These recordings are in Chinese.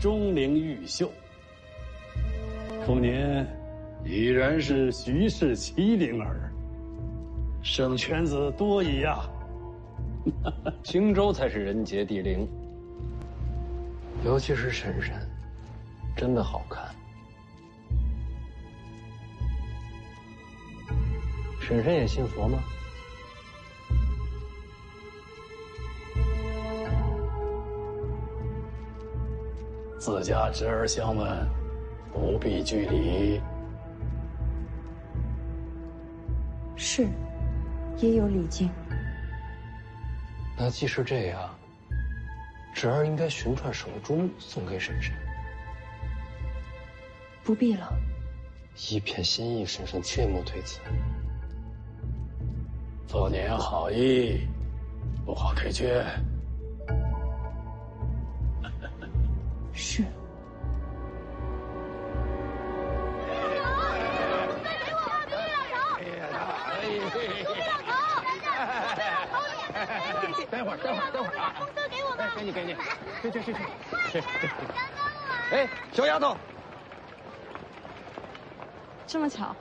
钟灵毓秀。丰年已然是徐氏麒麟儿，生犬子多矣呀。荆州才是人杰地灵，尤其是婶婶，真的好看。婶婶也信佛吗？自家侄儿相问，不必拘礼。是，也有礼敬。那既是这样，侄儿应该寻串手珠送给婶婶。不必了。一片心意，婶婶切莫推辞。丰年好意，不好推却。是。待会儿啊！红色给我们，给你，去。哎，小丫头，这么巧？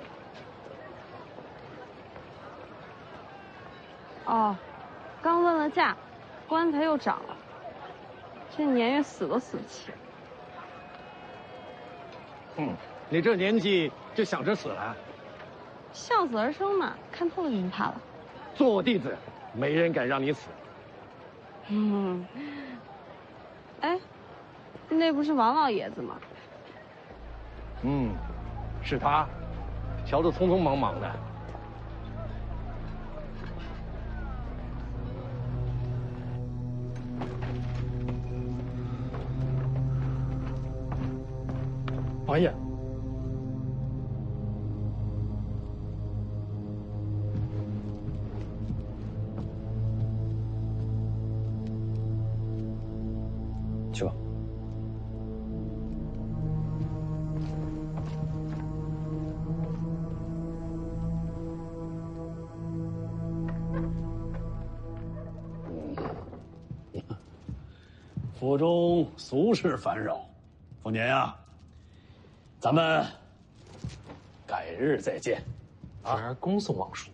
哦，刚问了价，棺材又涨了，这年月死都死不起。你这年纪就想着死了？孝子而生嘛，看透了就不怕了。做我弟子，没人敢让你死。哎，那不是王老爷子吗？是他，瞧着匆匆忙忙的。王爷，去吧。府中俗事烦扰，丰年呀，咱们改日再见。侄儿恭送王叔。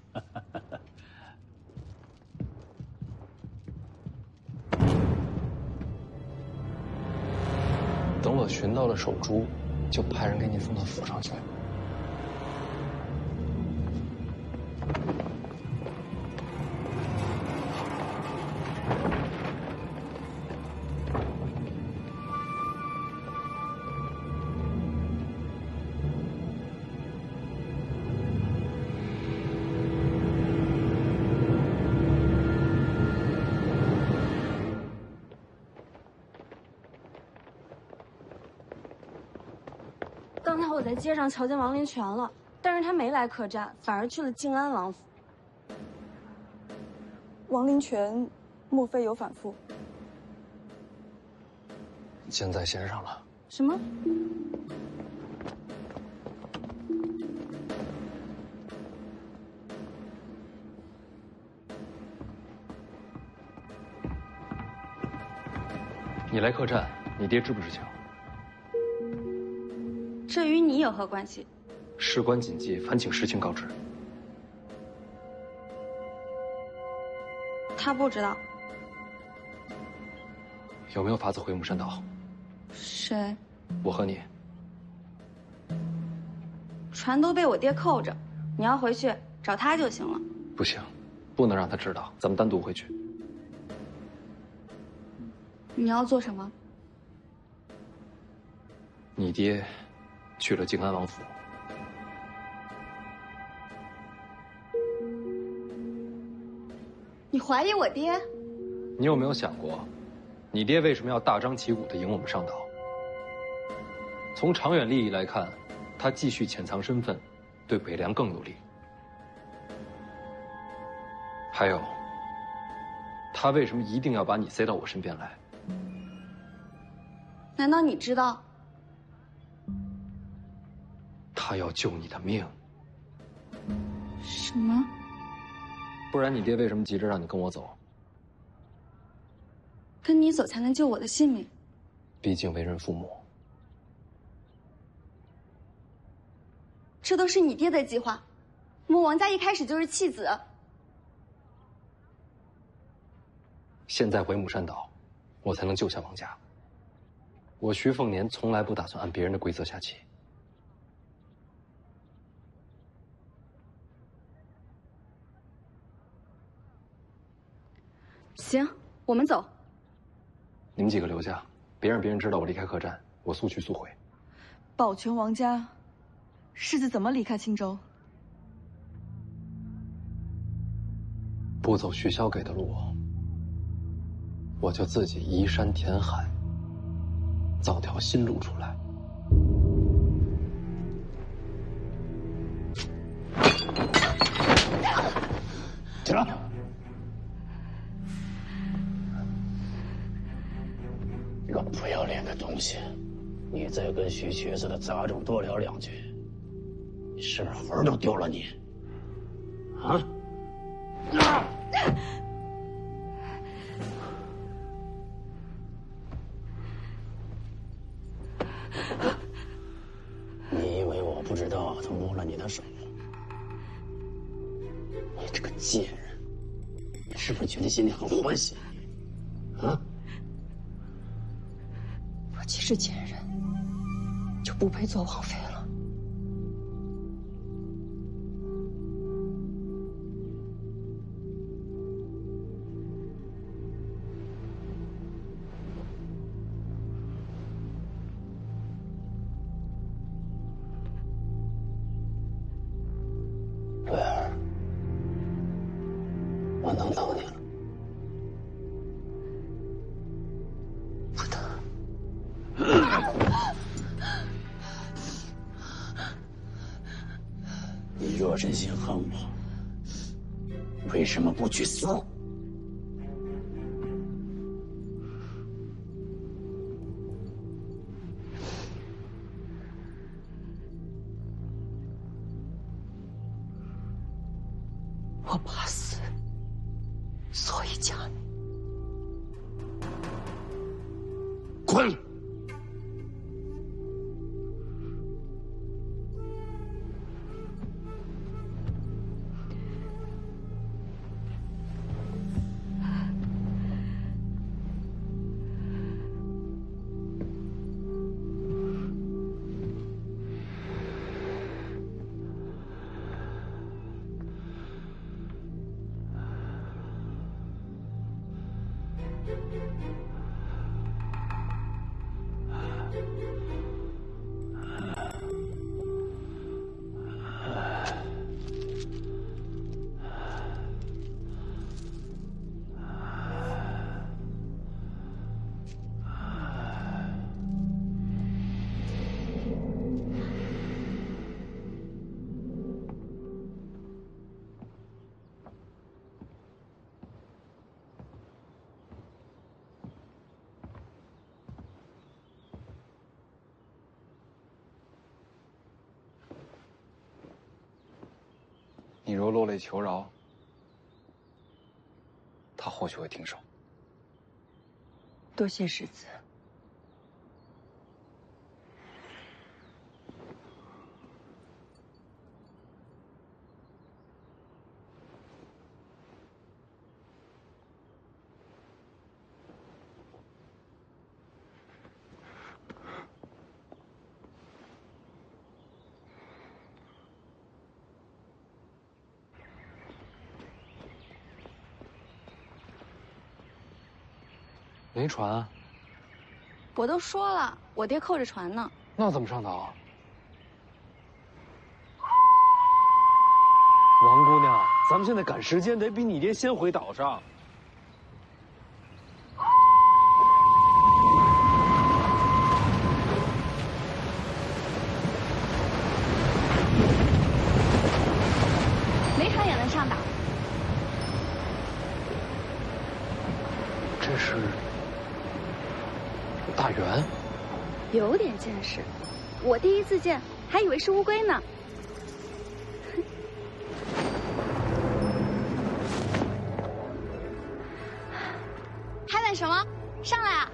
等我寻到了手珠，就派人给你送到府上去。刚才我在街上瞧见王林泉了，但是他没来客栈，反而去了静安王府。王林泉，莫非有反复？箭在弦上了。什么？你来客栈，你爹知不知情？这与你有何关系？事关谨记，烦请实情告知。他不知道。有没有法子回母山岛？谁？我和你。船都被我爹扣着，你要回去找他就行了。不行，不能让他知道，咱们单独回去。你要做什么？你爹去了静安王府。你怀疑我爹？你有没有想过，你爹为什么要大张旗鼓地迎我们上岛？从长远利益来看，他继续潜藏身份，对北凉更有利。还有，他为什么一定要把你塞到我身边来？难道你知道？他要救你的命。什么？不然你爹为什么急着让你跟我走？跟你走才能救我的性命。毕竟为人父母。这都是你爹的计划，我们王家一开始就是弃子。现在回母山岛，我才能救下王家。我徐凤年从来不打算按别人的规则下棋。行，我们走。你们几个留下，别让别人知道我离开客栈，我速去速回。保全王家，世子怎么离开青州？不走徐骁给的路，我就自己移山填海，造条新路出来。起来！这个不要脸的东西，你再跟徐瘸子的杂种多聊两句，是不是魂都丢了你？啊！你以为我不知道他摸了你的手？你这个贱人，你是不是觉得心里很欢喜？啊？我既是贱人，就不配做王妃了。对儿，我能等你了。不等。你若真心恨我，为什么不去死？我怕死，所以嫁你。滚！你若落泪求饶，他或许会停手。多谢世子。没船啊？我都说了，我爹扣着船呢。那怎么上岛啊？王姑娘，咱们现在赶时间，得比你爹先回岛上。没船也能上岛。这是大圆，有点见识，我第一次见，还以为是乌龟呢。还等什么？上来啊！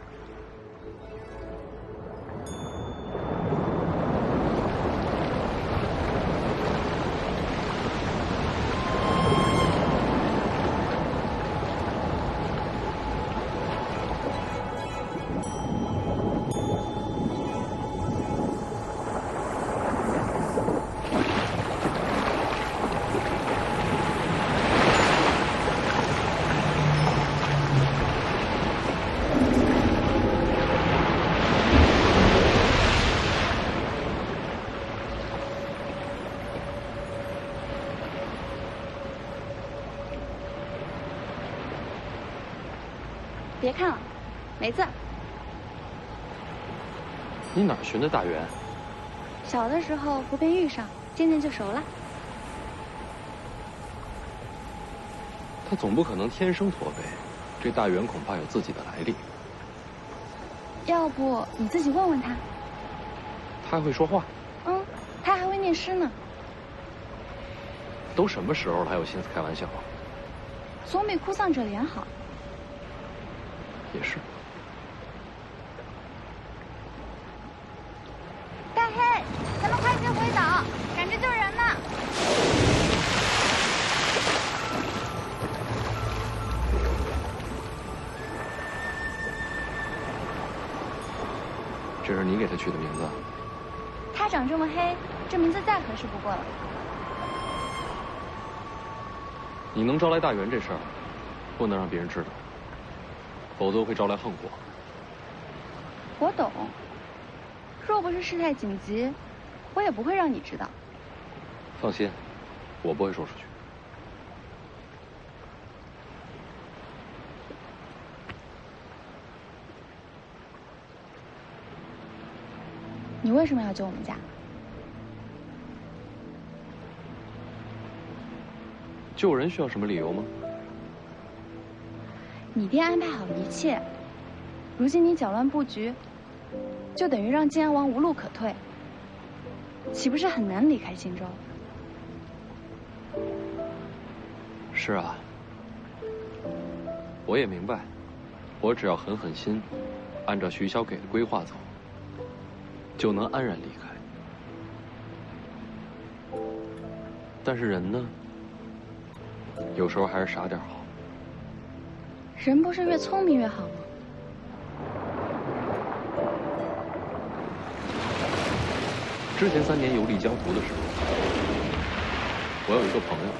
别看了，没字。你哪儿学的大圆？小的时候湖边遇上，渐渐就熟了。他总不可能天生驼背，这大圆恐怕有自己的来历。要不你自己问问他。他还会说话？嗯，他还会念诗呢。都什么时候了，还有心思开玩笑？总比哭丧着脸好。也是。大黑，咱们快些回岛，赶着救人呢。这是你给他取的名字？他长这么黑，这名字再合适不过了。你能招来大圆这事儿，不能让别人知道，否则会招来横祸。我懂，若不是事态紧急，我也不会让你知道。放心，我不会说出去。你为什么要救我们家？救人需要什么理由吗？你爹安排好一切，如今你搅乱布局，就等于让靖安王无路可退，岂不是很难离开荆州？是啊，我也明白，我只要狠狠心，按照徐骁给的规划走，就能安然离开。但是人呢，有时候还是傻点好。人不是越聪明越好吗？之前3年游历江湖的时候，我有一个朋友，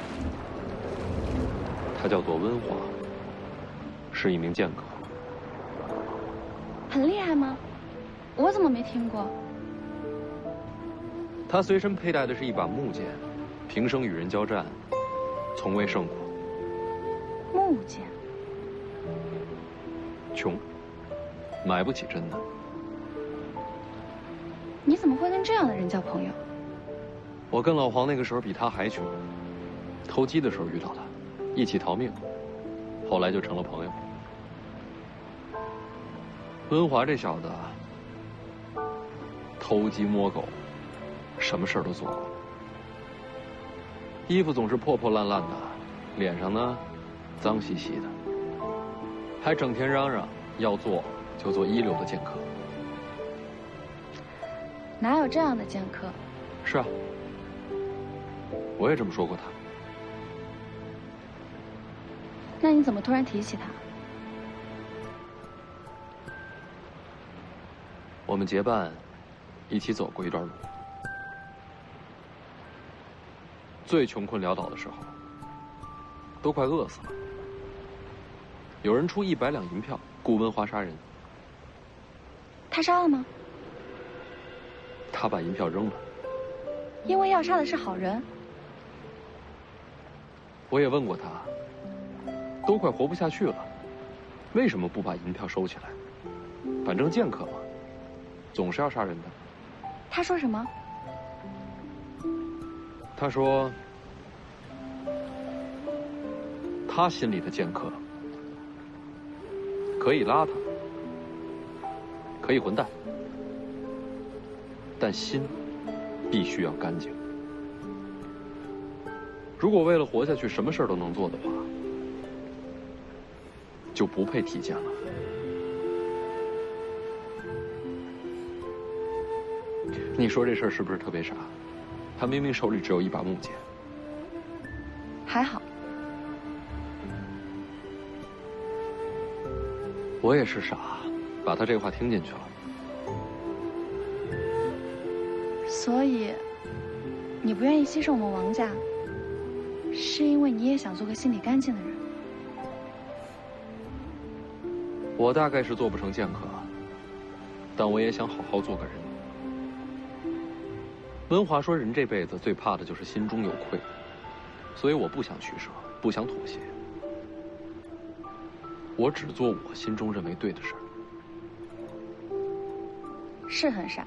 他叫做温华，是一名剑客。很厉害吗？我怎么没听过？他随身佩戴的是一把木剑，平生与人交战，从未胜过。木剑。穷，买不起真的。你怎么会跟这样的人交朋友？我跟老黄那个时候比他还穷，偷鸡的时候遇到他，一起逃命，后来就成了朋友。温华这小子，偷鸡摸狗，什么事儿都做过，衣服总是破破烂烂的，脸上呢，脏兮兮的，还整天嚷嚷要做就做一流的剑客。哪有这样的剑客？是啊，我也这么说过他。那你怎么突然提起他？我们结伴一起走过一段路，最穷困潦倒的时候，都快饿死了。有人出100两银票雇温华杀人，他杀了吗？他把银票扔了。因为要杀的是好人。我也问过他，都快活不下去了，为什么不把银票收起来？反正剑客嘛，总是要杀人的。他说什么？他说，他心里的剑客可以邋遢，可以混蛋，但心必须要干净。如果为了活下去什么事儿都能做的话，就不配提剑了。你说这事儿是不是特别傻？他明明手里只有一把木剑。还好。我也是傻，把他这话听进去了。所以，你不愿意牺牲我们王家，是因为你也想做个心里干净的人。我大概是做不成剑客，但我也想好好做个人。温华说，人这辈子最怕的就是心中有愧，所以我不想取舍，不想妥协。我只做我心中认为对的事儿。是很傻，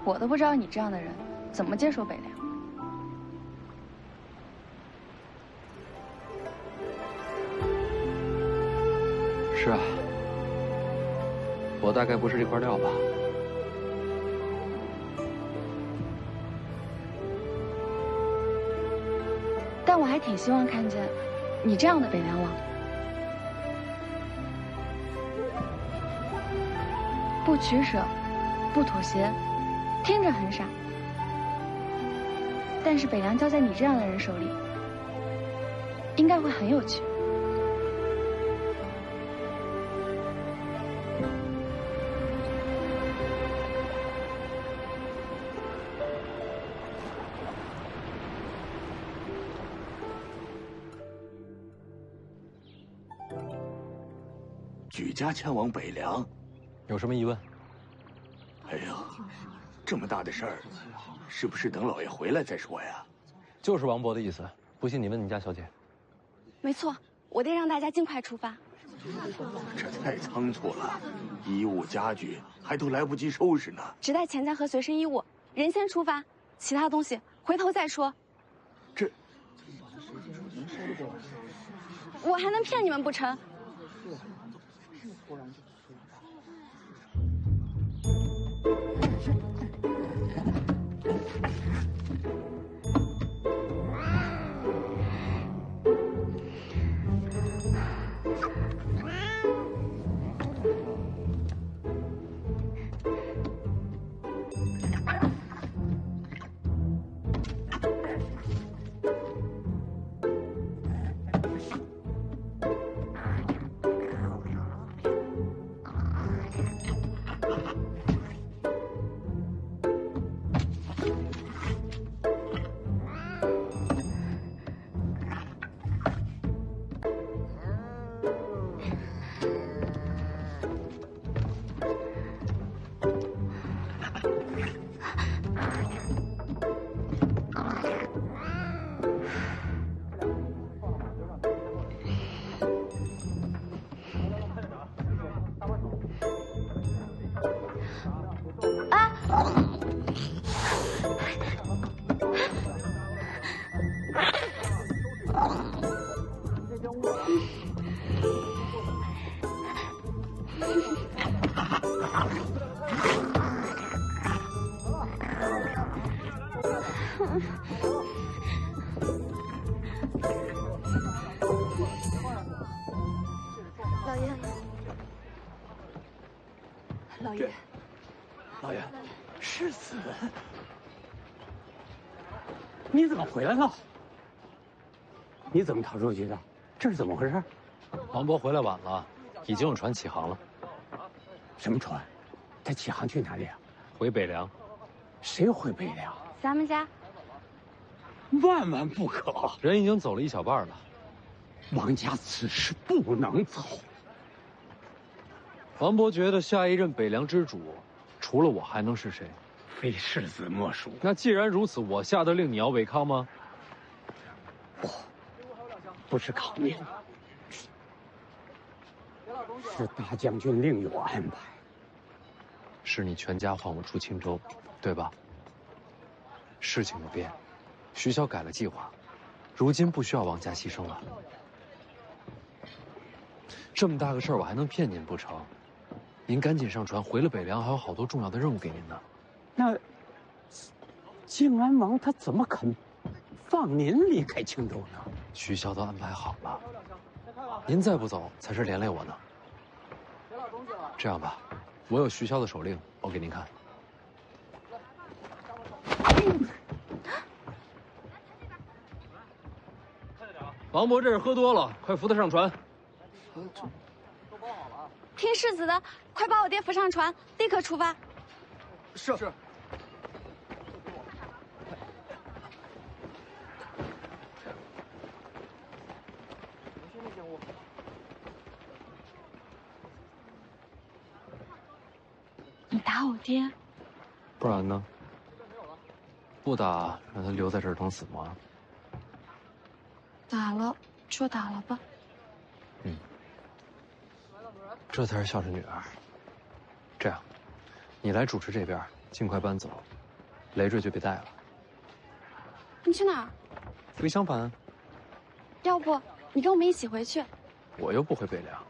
我都不知道你这样的人怎么接手北凉。是啊，我大概不是这块料吧。但我还挺希望看见你这样的北凉王，不取舍，不妥协，听着很傻，但是北凉交在你这样的人手里，应该会很有趣。举家前往北凉，有什么疑问？哎呀，这么大的事儿，是不是等老爷回来再说呀？就是王伯的意思。不信你问你家小姐。没错，我得让大家尽快出发。这太仓促了，衣物家具还都来不及收拾呢。只带钱财和随身衣物，人先出发，其他东西回头再说。这，我还能骗你们不成？老爷，老爷，老爷，世子，你怎么回来了？你怎么逃出去的？这是怎么回事？王伯回来晚了，已经有船起航了。什么船？他起航去哪里啊？回北凉。谁回北凉？咱们家。万万不可！人已经走了一小半了。王家此事不能走。王伯觉得下一任北凉之主，除了我还能是谁？非世子莫属。那既然如此，我下得令，你要违抗吗？不是抗命，是大将军另有安排。是你全家换我出青州，对吧？事情有变，徐骁改了计划，如今不需要王家牺牲了。这么大个事儿，我还能骗您不成？您赶紧上船，回了北凉，还有好多重要的任务给您呢。那靖安王他怎么肯放您离开青州呢？徐骁都安排好了，您再不走，才是连累我呢。这样吧，我有徐骁的手令，我给您看。王伯这是喝多了，快扶他上船。听世子的，快把我爹扶上船，立刻出发。是。你打我爹？不然呢？不打，让他留在这儿等死吗？打了就打了吧。这才是孝顺女儿。这样，你来主持这边，尽快搬走，累赘就别带了。你去哪儿？回襄樊。要不你跟我们一起回去？我又不回北凉。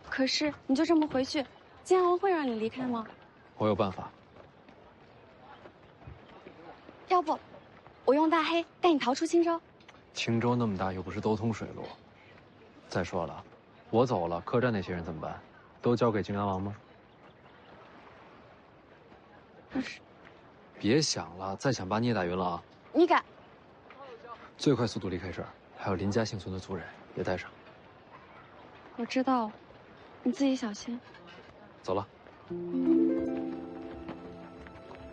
可是你就这么回去，金安王会让你离开吗？我有办法。要不，我用大黑带你逃出青州。青州那么大，又不是都通水路。再说了，我走了，客栈那些人怎么办？都交给靖安王吗？可是，别想了，再想把你也打晕了啊！你敢？最快速度离开这儿，还有林家幸存的族人也带上。我知道了，你自己小心。走了。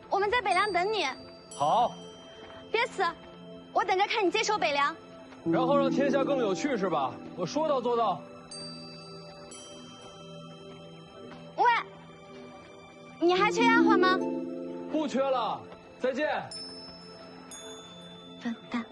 我们在北凉等你。好。别死，我等着看你接手北凉。然后让天下更有趣是吧？我说到做到。喂，你还缺丫鬟吗？不缺了，再见。笨蛋。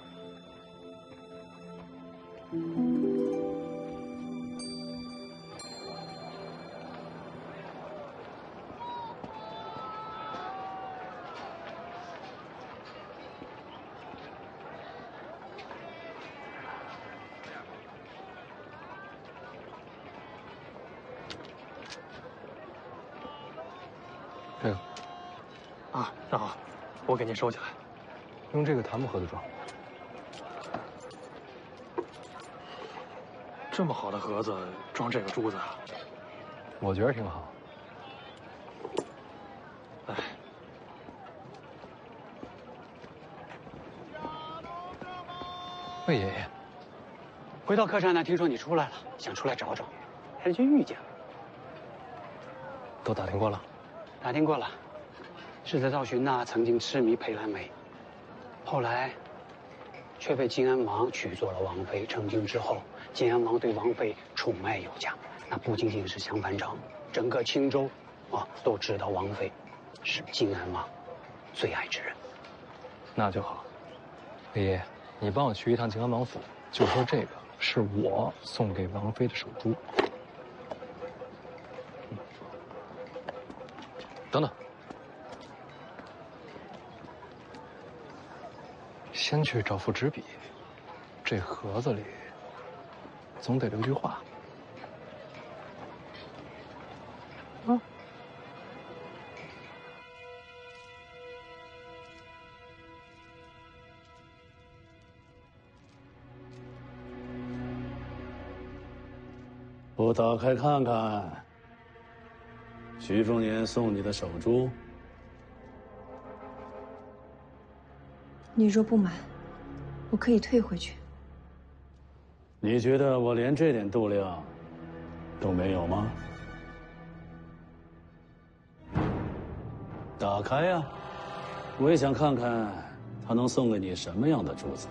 这个，啊，那好，我给您收起来。用这个檀木盒子装。这么好的盒子装这个珠子啊？我觉得挺好。哎，魏爷爷，回到客栈呢，听说你出来了，想出来找找，还是就遇见了。都打听过了。打听过了，世子赵寻呐，曾经痴迷裴兰梅，后来却被靖安王娶做了王妃。成亲之后，靖安王对王妃宠爱有加，那不仅仅是襄樊城，整个青州啊都知道王妃是靖安王最爱之人。那就好。魏爷，你帮我去一趟靖安王府，就说这个是我送给王妃的手珠。等等，先去找副纸笔，这盒子里总得留句话。啊，我打开看看。徐凤年送你的手珠，你若不买，我可以退回去。你觉得我连这点度量都没有吗？打开呀，我也想看看他能送给你什么样的珠子。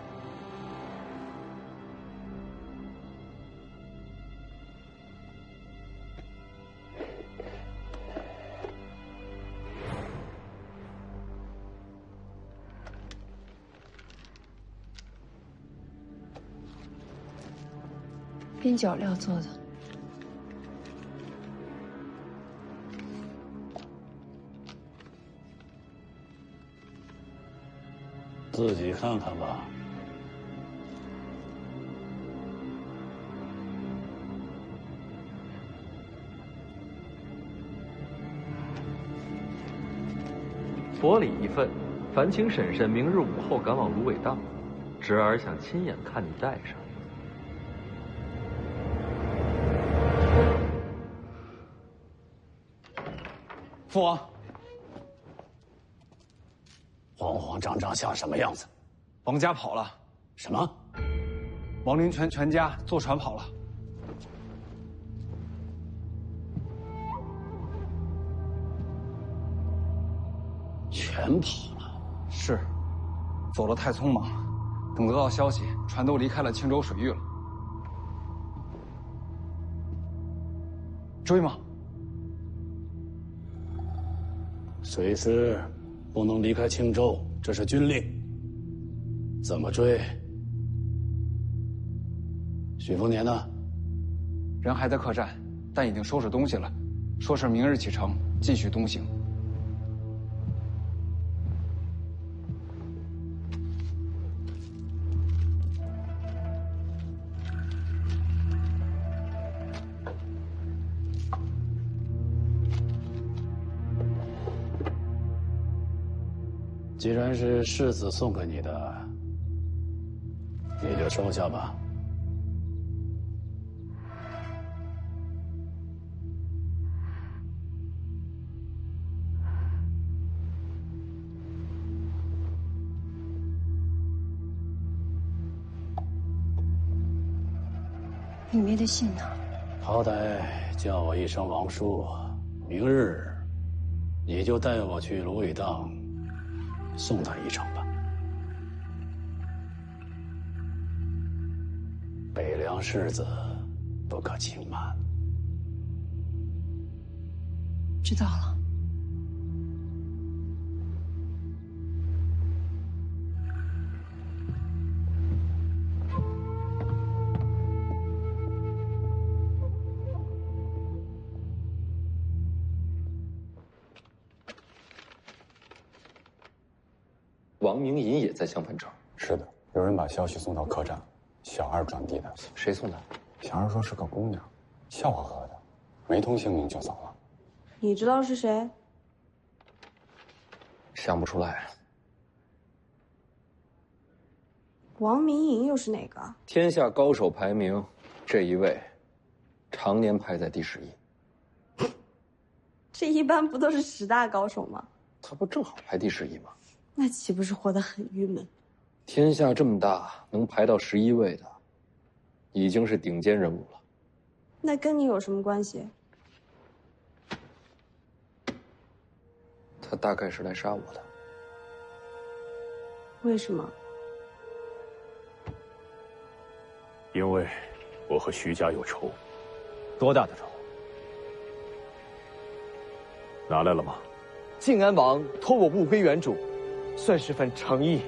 边角料做的，自己看看吧。薄礼一份，烦请婶婶明日午后赶往芦苇荡，侄儿想亲眼看你戴上。父王，慌慌张张像什么样子？王家跑了。什么？王林全全家坐船跑了。全跑了？是，走得太匆忙，等得到消息，船都离开了青州水域了。追吗？水师不能离开青州，这是军令。怎么追？许丰年呢？人还在客栈，但已经收拾东西了，说是明日启程，继续东行。既然是世子送给你的，你就收下吧。里面的信呢？好歹叫我一声王叔，明日你就带我去芦苇荡送他一程吧。北凉世子不可轻慢。知道了。王明银也在襄汾城。是的，有人把消息送到客栈，小二转递的。谁送的？小二说是个姑娘，笑呵呵的，没通姓名就走了。你知道是谁？想不出来。王明银又是哪个？天下高手排名，这一位常年排在第11。这一般不都是10大高手吗？他不正好排第11吗？那岂不是活得很郁闷？天下这么大，能排到11位的，已经是顶尖人物了。那跟你有什么关系？他大概是来杀我的。为什么？因为我和徐家有仇。多大的仇？拿来了吗？靖安王托我物归原主，算是份诚意。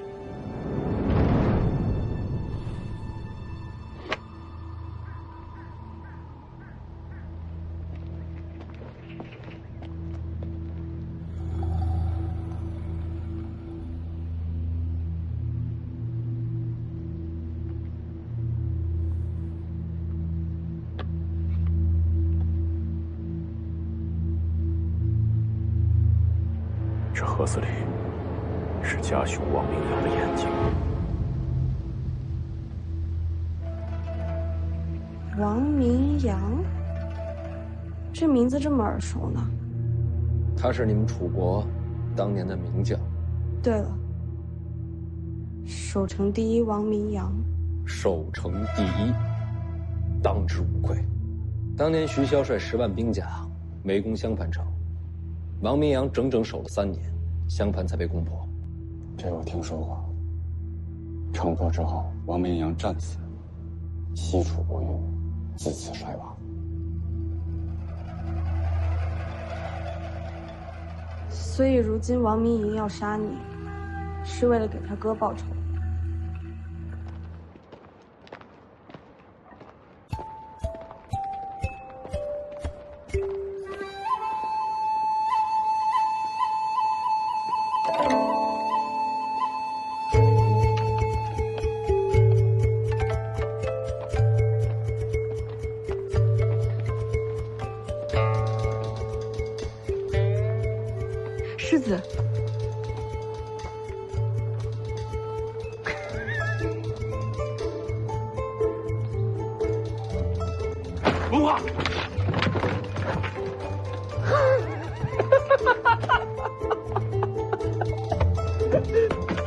这盒子里是家兄王明阳的眼睛。王明阳，这名字这么耳熟呢？他是你们楚国当年的名将。对了，守城第一王明阳。守城第一，当之无愧。当年徐骁率10万兵甲围攻襄汾城，王明阳整整守了3年，襄汾才被攻破。这我听说过。城破之后，王明阳战死，西楚国运自此衰亡。所以如今王明银要杀你，是为了给他哥报仇。世子，文化，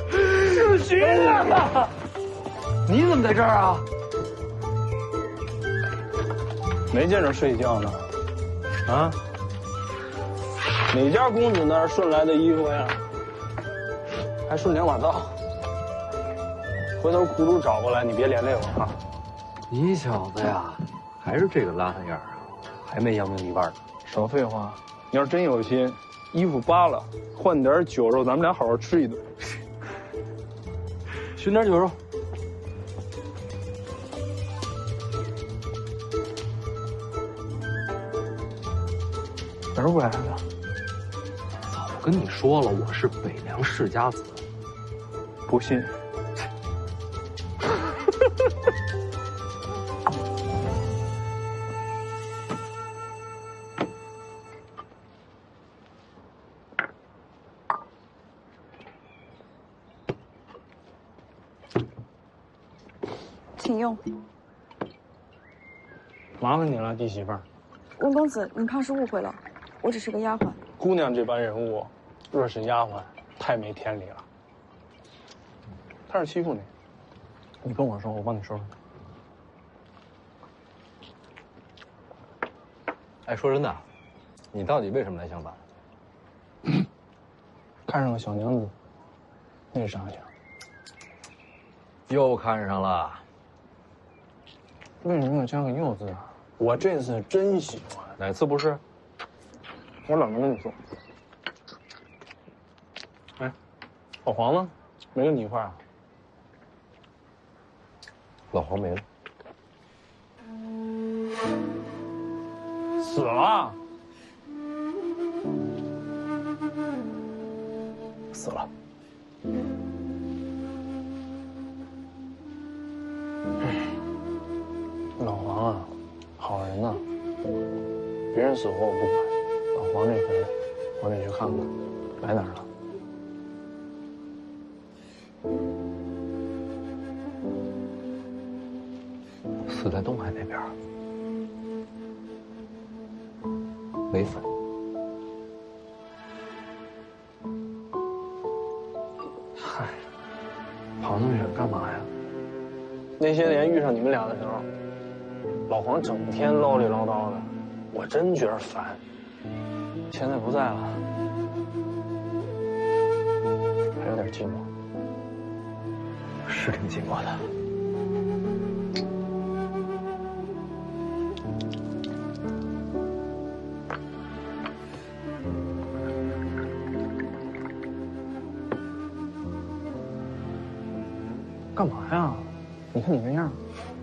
是徐啊！你怎么在这儿啊？没见着睡觉呢。啊？哪家公子那儿顺来的衣服呀？还顺2把刀。回头苦主找过来，你别连累我啊。你小子呀，还是这个邋遢样啊，还没扬名立万呢。少废话，你要是真有心，衣服扒了，换点酒肉，咱们俩好好吃一顿。寻点酒肉。哪儿回来的？早跟你说了，我是北凉世家子。不信。请用。麻烦你了，弟媳妇儿。温公子，你怕是误会了，我只是个丫鬟。姑娘这般人物，若是丫鬟，太没天理了。他是欺负你，你跟我说，我帮你收拾。哎，说真的，你到底为什么来相反？看上个小娘子，那是啥情？又看上了。为什么要加个又字啊？我这次真喜欢。哪次不是？我冷着跟你说。哎，老黄呢？没跟你一块儿啊？老黄没了。死了。死了。老黄啊，好人呐，别人死活我不管，老黄这回我得去看看，来哪儿了？死在东海那边，没坟。嗨，跑那么远干嘛呀？那些年遇上你们俩的时候，老黄整天唠里唠叨的，我真觉得烦。现在不在了，还有点寂寞。是挺寂寞的。干嘛呀？你看你那样，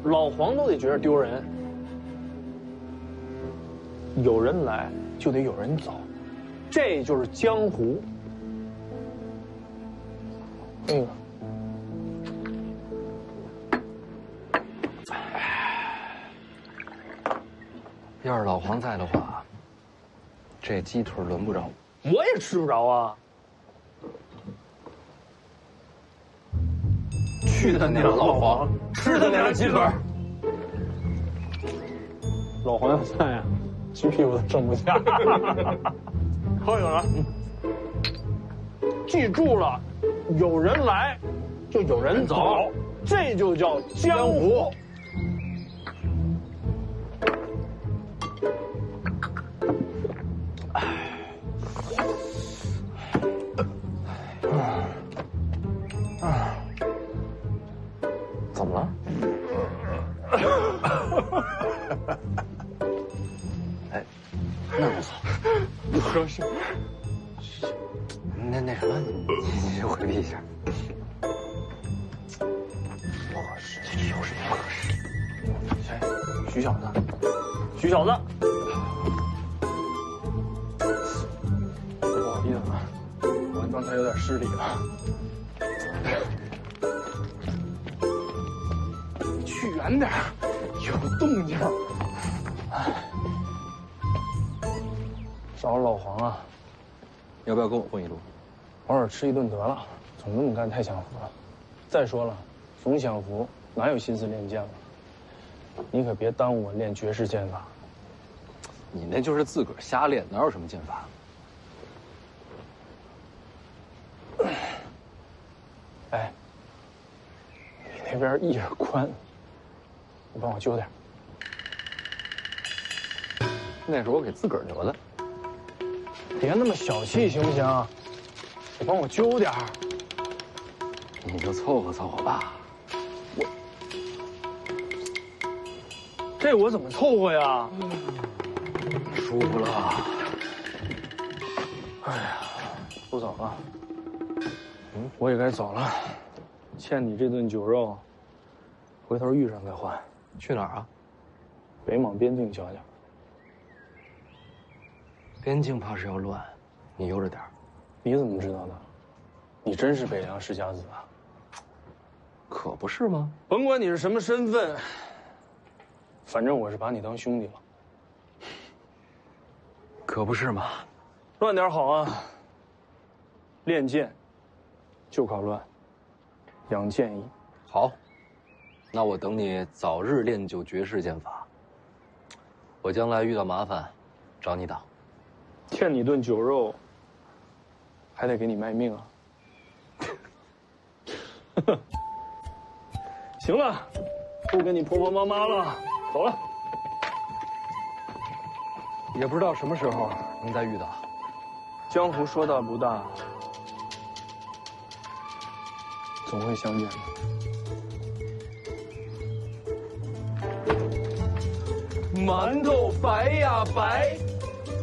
老黄都得觉得丢人。有人来就得有人走，这就是江湖。那个，要是老黄在的话，这鸡腿轮不着我。我也吃不着啊。去他娘老黄，吃他娘的鸡腿！老黄要在呀，鸡屁股都剩不下。喝酒了，记住了，有人来就有人走，这就叫江湖。怎么了？哎，那不错，不高兴。那什么，你就回避一下。不合适，有什么不合适？谁？徐小子。徐小子。不好意思啊，我刚才有点失礼了。去远点，有动静。找老黄啊，要不要跟我混一路？偶尔吃一顿得了，总这么干太享福了。再说了，冯享福哪有心思练剑了？你可别耽误我练绝世剑法。你那就是自个儿瞎练，哪有什么剑法？哎，你那边一耳宽，你帮我揪点。那是我给自个儿留的。别那么小气行不行？你帮我揪点儿。你就凑合凑合吧。这我怎么凑合呀？舒服了。哎呀，不早了。我也该走了。欠你这顿酒肉，回头遇上再还。去哪儿啊？北莽边境瞧瞧。边境怕是要乱，你悠着点。你怎么知道的？你真是北凉世家子啊？可不是吗？甭管你是什么身份，反正我是把你当兄弟了。可不是嘛？乱点好啊！练剑就靠乱，养剑意。好，那我等你早日练就绝世剑法。我将来遇到麻烦，找你打。欠你顿酒肉，还得给你卖命啊！行了，不跟你婆婆妈妈了，走了。也不知道什么时候能再遇到。江湖说大不大，总会相见的。馒头白呀白，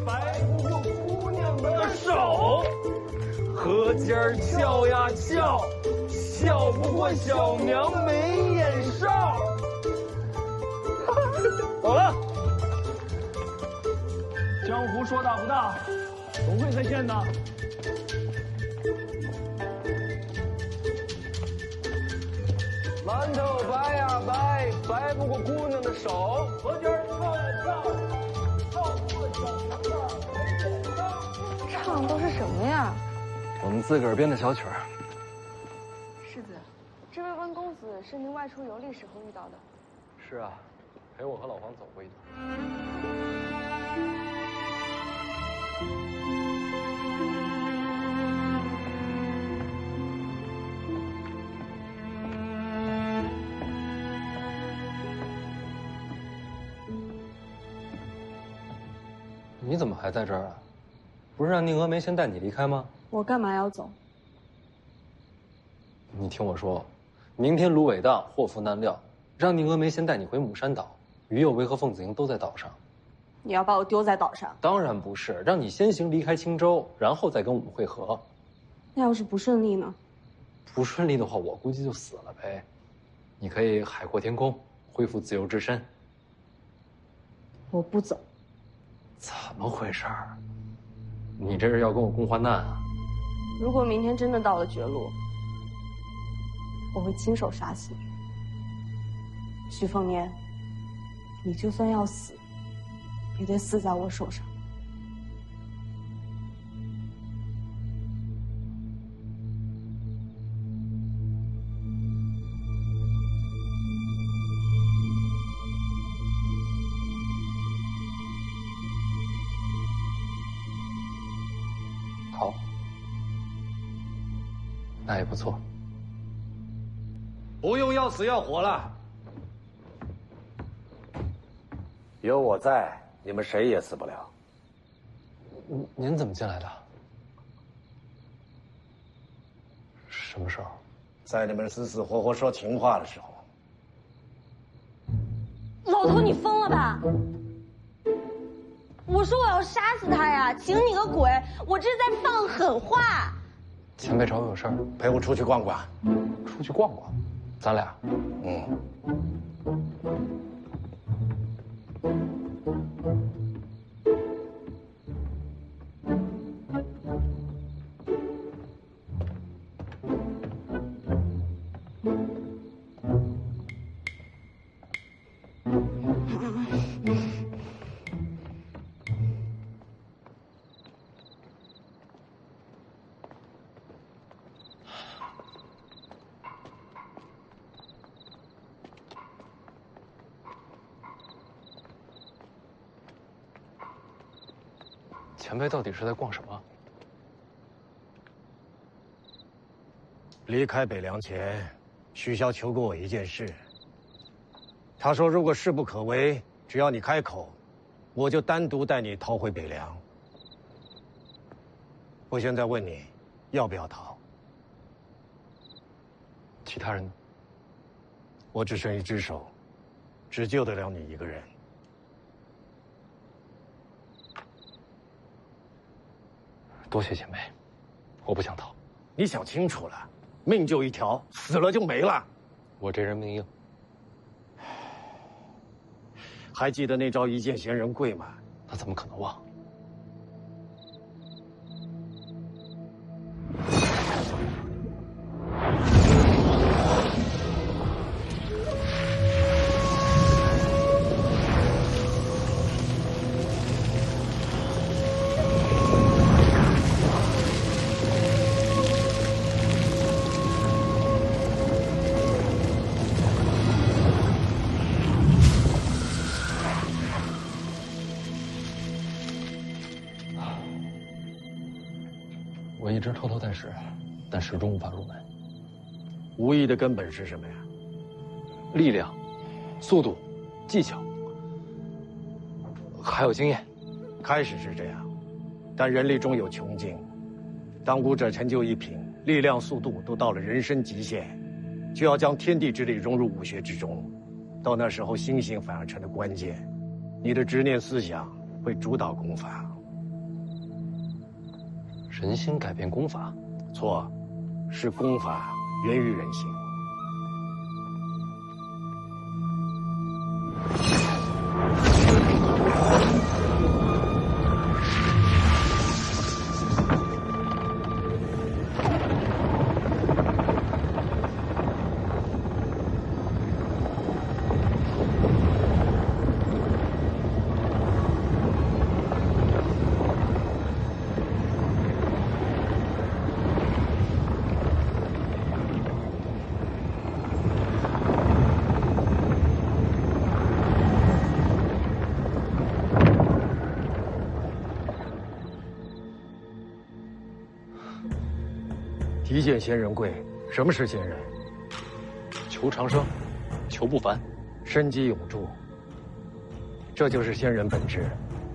白不过姑娘的手；河尖儿翘呀翘，翘不过小娘眉眼哨。走了。江湖说大不大，总会再见的。馒头白呀白，白不过姑娘的手；河尖儿翘呀翘，翘不过小娘的眉眼哨。唱的都是什么呀？我们自个儿编的小曲儿。世子，这位温公子是您外出游历时候遇到的。是啊，陪我和老黄走过一段。你怎么还在这儿啊？不是让宁峨眉先带你离开吗？我干嘛要走？你听我说，明天芦苇荡祸福难料，让宁峨眉先带你回母山岛，于右为和凤子营都在岛上。你要把我丢在岛上？当然不是，让你先行离开青州，然后再跟我们会合。那要是不顺利呢？不顺利的话，我估计就死了呗。你可以海阔天空，恢复自由之身。我不走。怎么回事儿？你这是要跟我共患难啊？如果明天真的到了绝路，我会亲手杀死你。徐凤年，你就算要死，也得死在我手上。好，那也不错。不用要死要活了，有我在，你们谁也死不了。您怎么进来的？什么时候？在你们死死活活说情话的时候。老头，你疯了吧？我说我要杀死他呀！请你个鬼！我这是在放狠话。前辈找我有事儿，陪我出去逛逛。出去逛逛，咱俩。前辈到底是在逛什么？离开北凉前，徐骁求过我一件事。他说，如果事不可为，只要你开口，我就单独带你逃回北凉。我现在问你，要不要逃？其他人呢？我只剩一只手，只救得了你一个人。多谢前辈，我不想逃。你想清楚了，命就一条，死了就没了。我这人命硬。还记得那招一剑闲人跪吗？那怎么可能忘？直偷偷带使，但始终无法入门。武艺的根本是什么呀？力量、速度、技巧，还有经验。开始是这样，但人力终有穷尽。当武者成就一品，力量、速度都到了人生极限，就要将天地之力融入武学之中。到那时候，心性反而成了关键，你的执念思想会主导功法。人心改变功法？错，是功法源于人心。一见仙人贵，什么是仙人？求长生，求不凡，生机永驻。这就是仙人本质。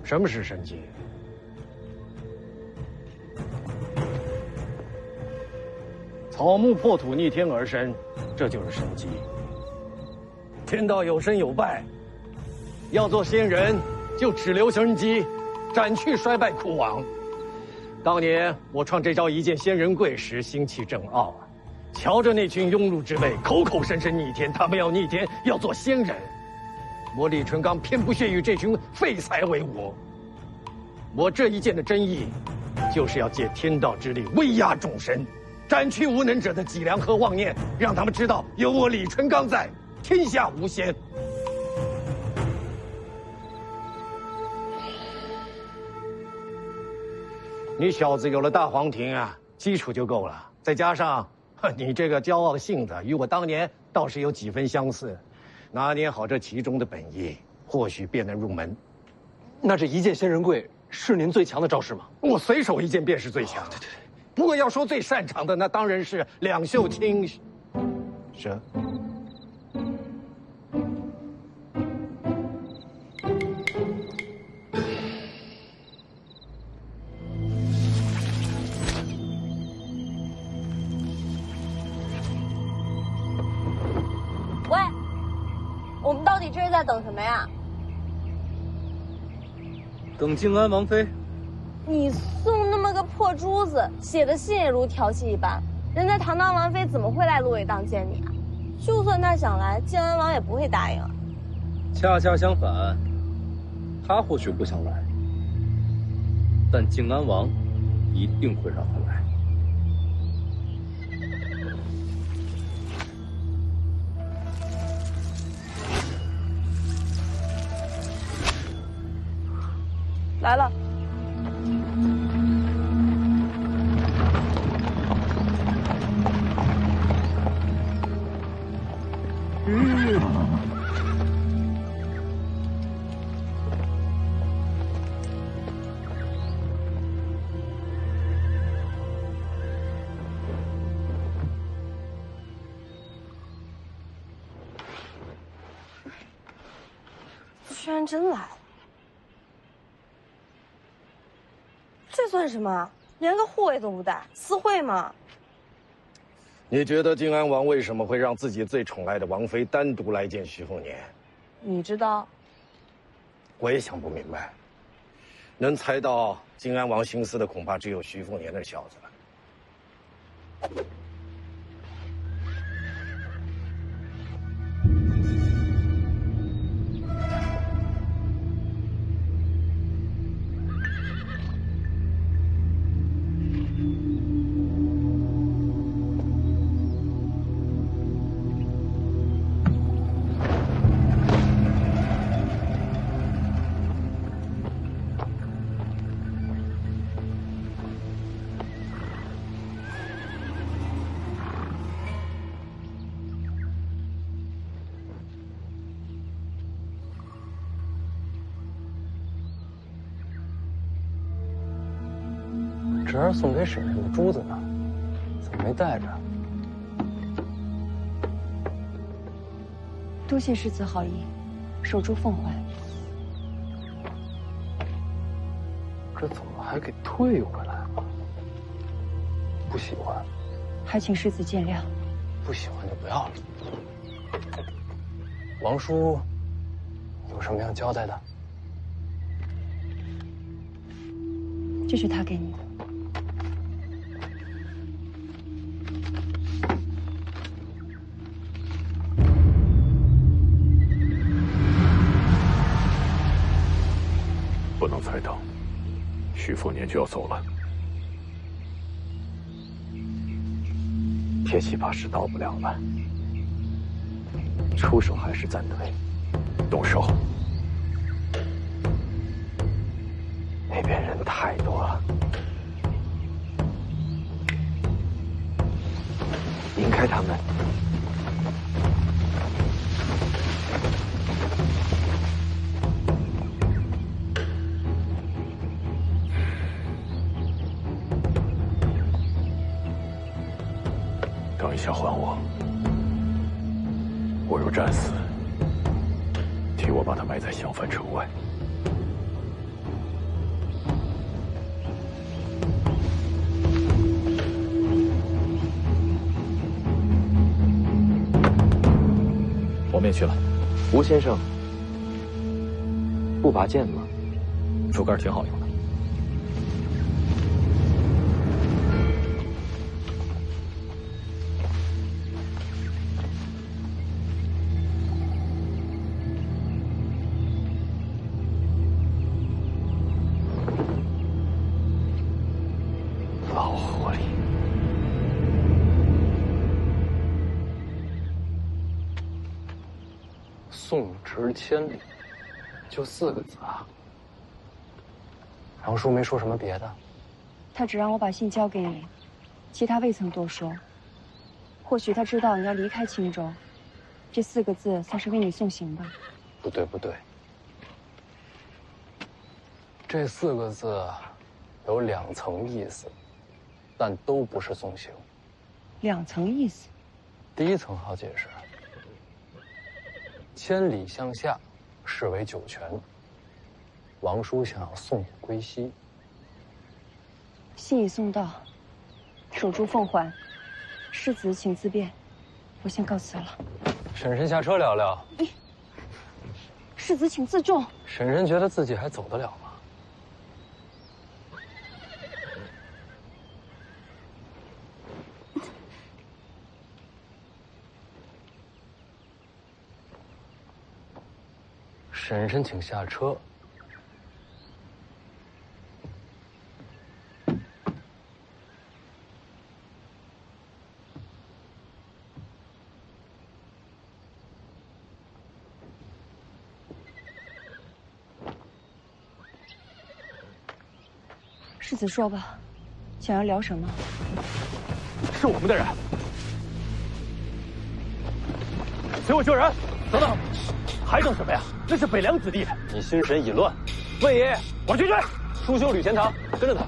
什么是生机？草木破土，逆天而生，这就是生机。天道有生有败，要做仙人，就只留生机，斩去衰败枯亡。当年我创这招一见仙人贵时，心气正傲啊！瞧着那群庸碌之辈，口口声声逆天，他们要逆天，要做仙人。我李淳罡偏不屑与这群废材为伍。我这一剑的真意，就是要借天道之力威压众生，斩去无能者的脊梁和妄念，让他们知道有我李淳罡在，天下无仙。你小子有了大黄庭啊，基础就够了。再加上你这个骄傲的性子，与我当年倒是有几分相似。拿捏好这其中的本意，或许便能入门。那这一剑仙人贵是您最强的招式吗？我随手一剑便是最强。对。不过要说最擅长的，那当然是两袖清蛇。喂，我们到底这是在等什么呀？等静安王妃。你送那么个破珠子，写的信也如调戏一般。人家堂堂王妃怎么会来芦苇荡见你啊？就算他想来，静安王也不会答应啊。恰恰相反，他或许不想来，但静安王一定会让他来。来了。居然真来了，这算什么？连个护卫都不带，私会吗？你觉得靖安王为什么会让自己最宠爱的王妃单独来见徐凤年？你知道？我也想不明白。能猜到靖安王心思的，恐怕只有徐凤年那小子了。侄儿送给婶婶的珠子呢？怎么没带着？多谢世子好意，守住奉还。这怎么还给退回来了？不喜欢，还请世子见谅。不喜欢就不要了。王叔有什么要交代的？这是他给你的。不能再等，徐凤年就要走了。铁骑怕是到不了了，出手还是暂退？动手。那边人太多了，引开他们。等一下还我，我若战死，替我把他埋在襄樊城外。我面去了。吴先生，不拔剑吗？竹竿挺好用的。老狐狸。送侄千里，就4个字啊。王叔没说什么别的，他只让我把信交给你，其他未曾多说。或许他知道你要离开青州，这4个字算是为你送行吧。不对不对，这4个字有2层意思，但都不是送行。2层意思？第1层好解释。千里向下，视为九泉。王叔想要送我归西，信已送到，守住奉还。世子请自便，我先告辞了。婶婶下车聊聊。世子请自重。婶婶觉得自己还走得了吗？婶婶，请下车。世子说吧，想要聊什么？是我们的人，随我救人！等等，还等什么呀？那是北凉子弟，你心神已乱。魏爷，我去追！书修吕钱塘，跟着他。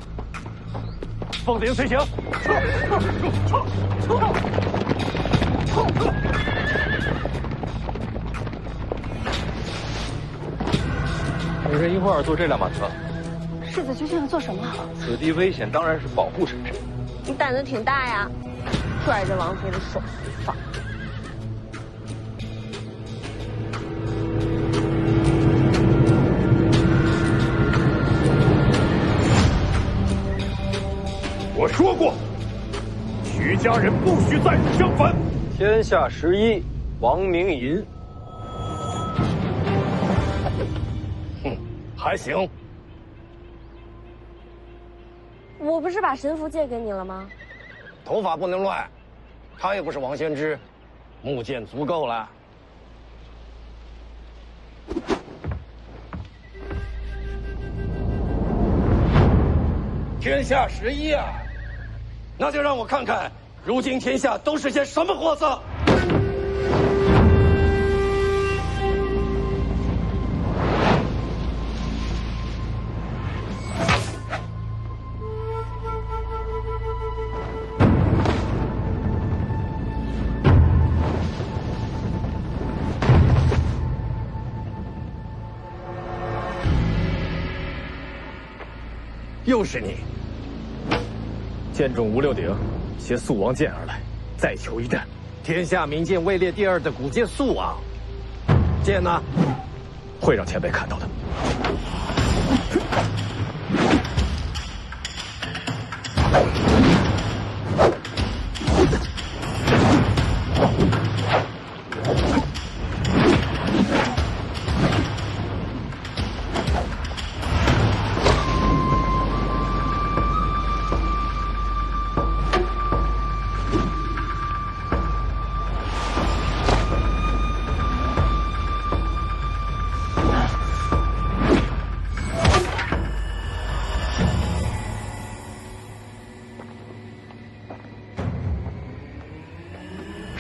凤子营随行。2人一块儿坐这辆马车。世子究竟要做什么？此地危险，当然是保护婶婶。你胆子挺大呀，拽着王妃的手不放。我说过，徐家人不许再入襄樊。天下11，王明银。还行。我不是把神符借给你了吗？头发不能乱，他又不是王先知，木剑足够了。天下11啊，那就让我看看，如今天下都是些什么货色。又是你！剑中五六鼎，携素王剑而来，再求一战。天下名剑位列第2的古剑素王，剑呢？会让前辈看到的。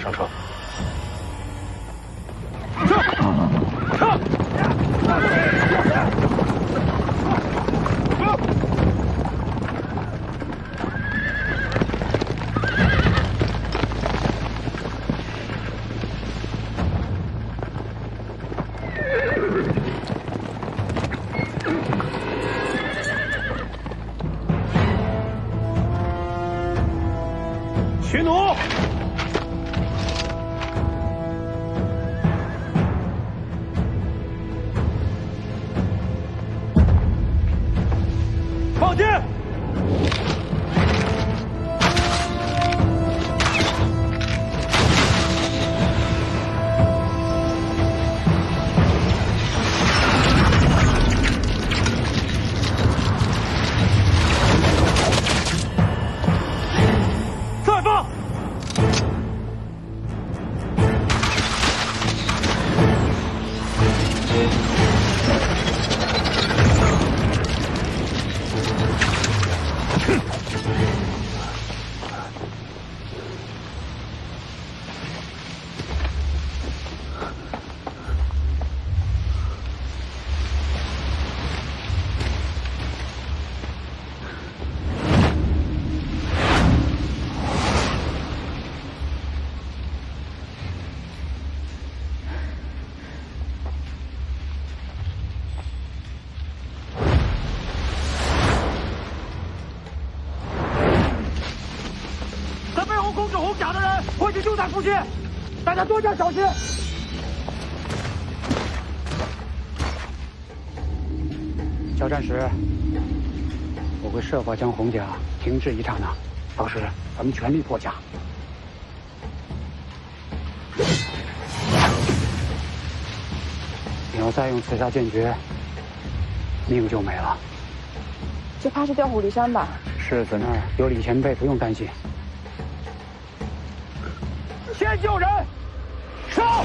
上车。驱弩！放箭！再放！在背后控制红甲的人，会去就在附近，大家多加小心。交战时，我会设法将红甲停滞一刹那，到时咱们全力破甲。你要再用刺杀剑诀，命就没了。这怕是调虎离山吧？世子那儿有李前辈，不用担心。先救人，上！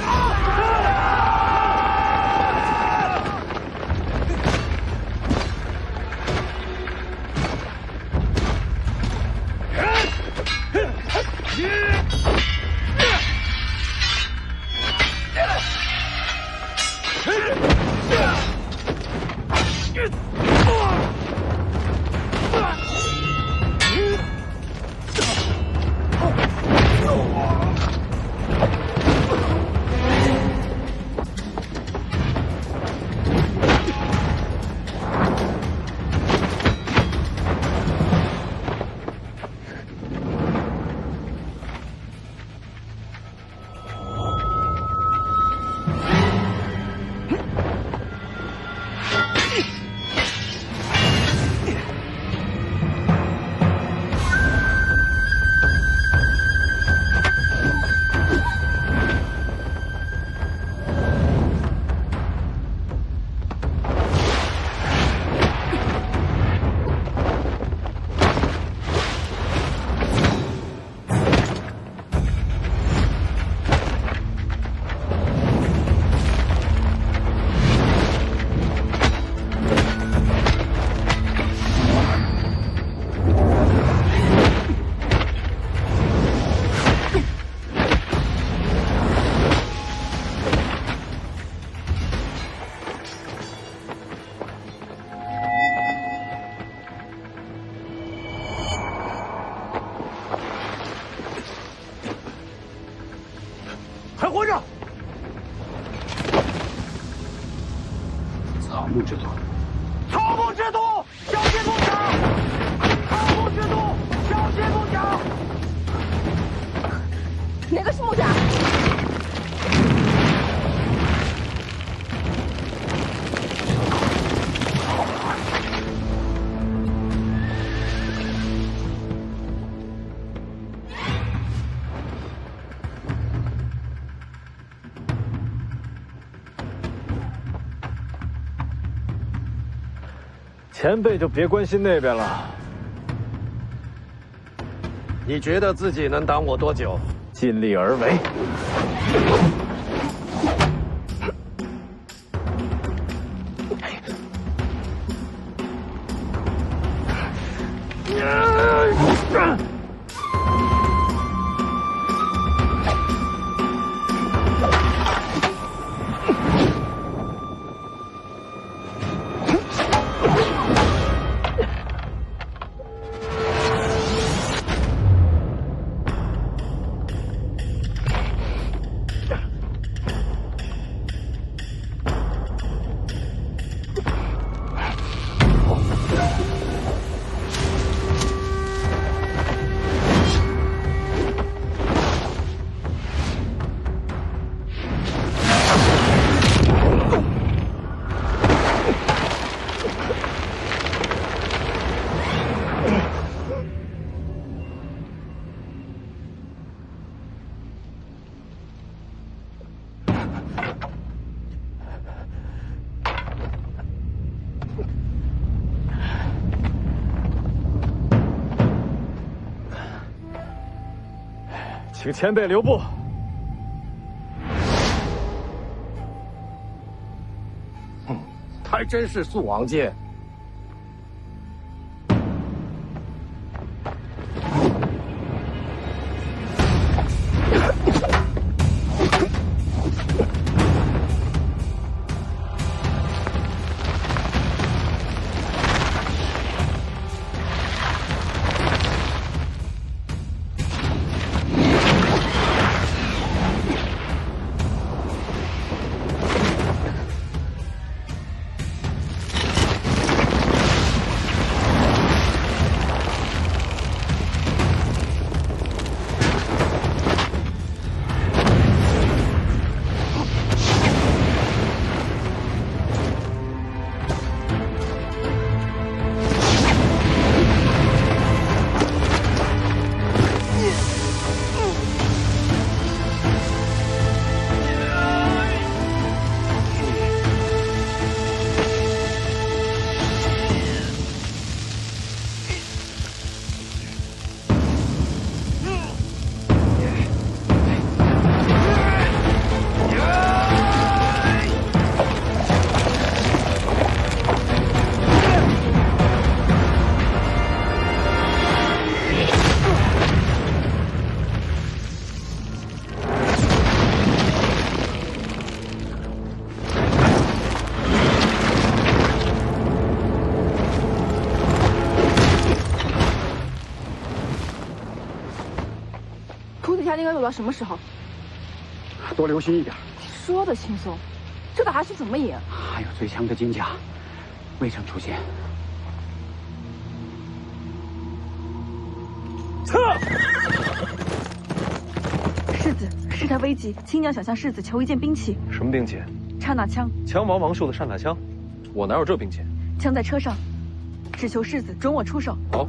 还活着！草木之徒，草木之徒！小心不巧！靠步制度，小心不巧！哪个是木甲？前辈就别关心那边了。你觉得自己能挡我多久？尽力而为。请前辈留步。还真是素王剑。应该走到什么时候？多留心一点。说的轻松，这打下去怎么赢？还有最强的金甲未曾出现。撤！世子，事态危急，亲娘想向世子求一件兵器。什么兵器？刹那枪。枪王王秀的刹那枪，我哪有这兵器？枪在车上，只求世子准我出手。好。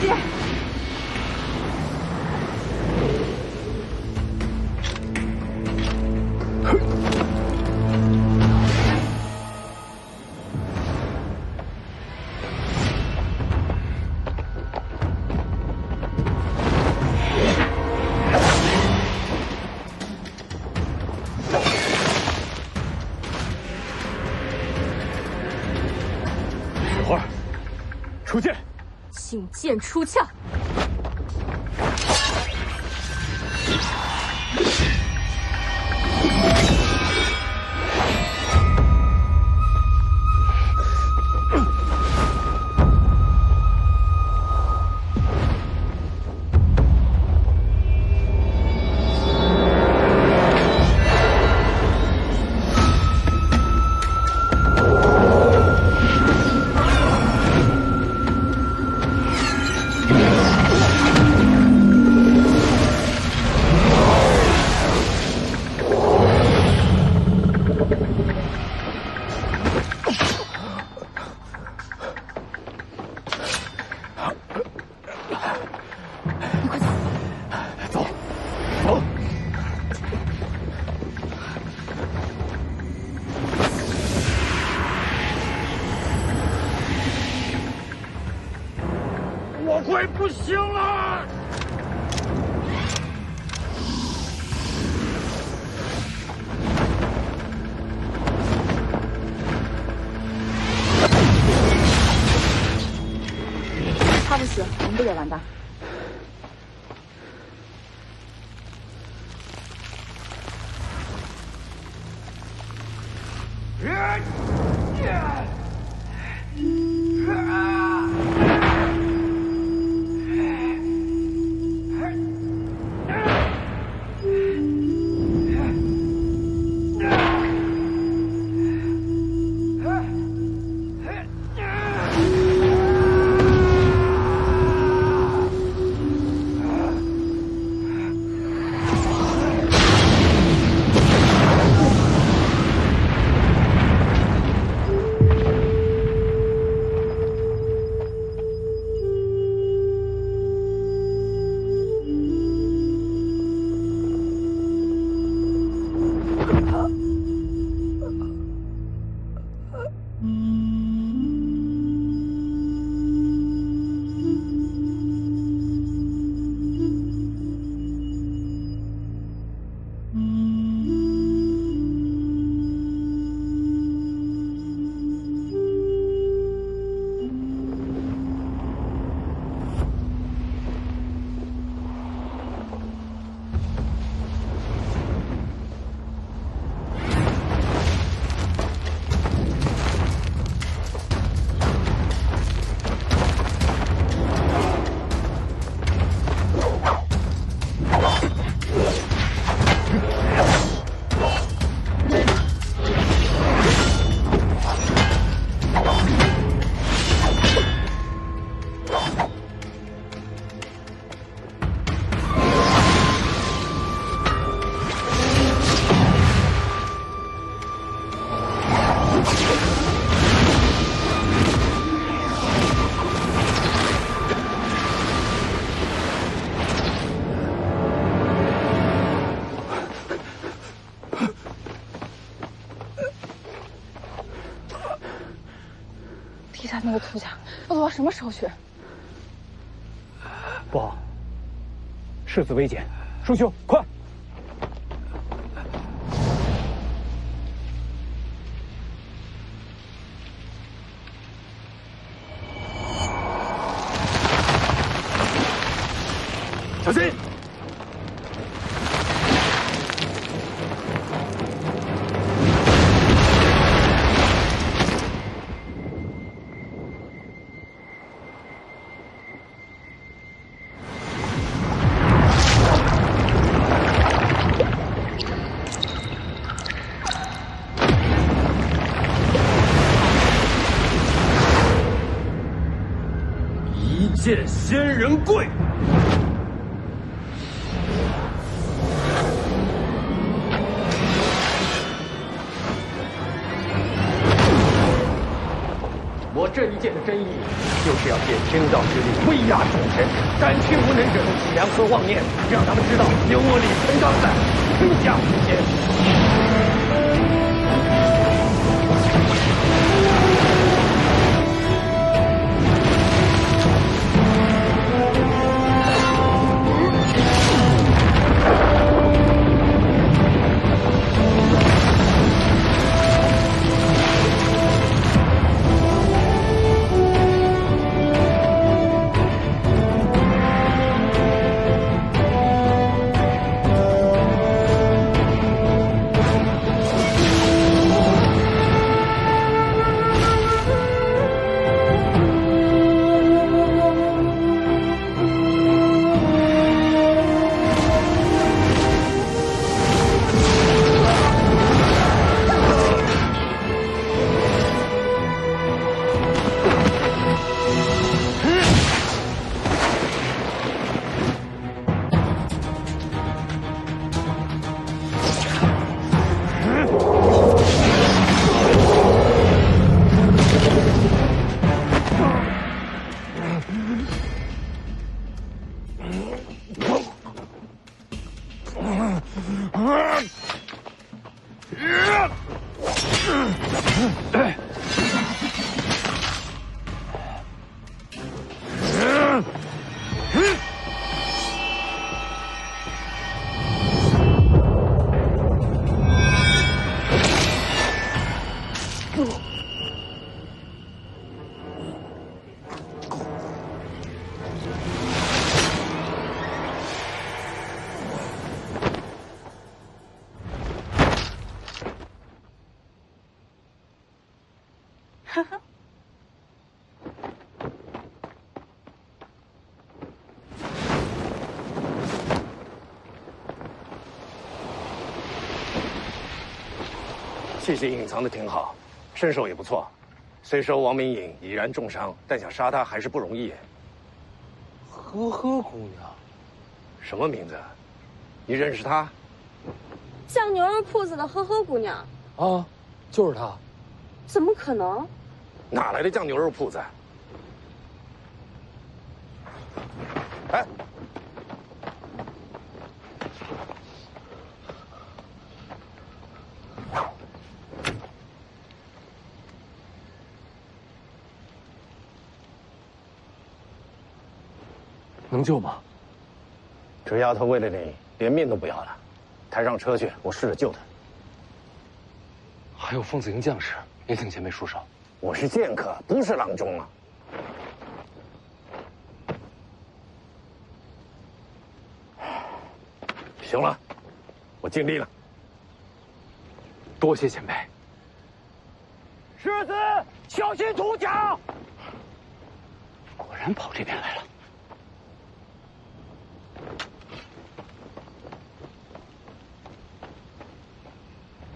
姐。雪花，出剑！请剑出鞘。我快不行了！他不死，我们不也完蛋？地下那个土墙要做到什么时候去？不好，世子危险，叔兄，快！小心！见仙人跪。我我这一剑的真意，就是要借天道之力威压众神，斩去无能者的脊梁和妄念，让他们知道有我李存刚在，天下无邪。气息隐藏的挺好，身手也不错。虽说王明颖已然重伤，但想杀他还是不容易。呵呵姑娘，什么名字？你认识她？酱牛肉铺子的呵呵姑娘。啊，就是她。怎么可能？哪来的酱牛肉铺子？哎！能救吗？这丫头为了你连命都不要了，抬上车去，我试着救她。还有凤子营将士也请前辈束手。我是剑客，不是郎中啊。行了，我尽力了。多谢前辈。世子，小心土甲！果然跑这边来了。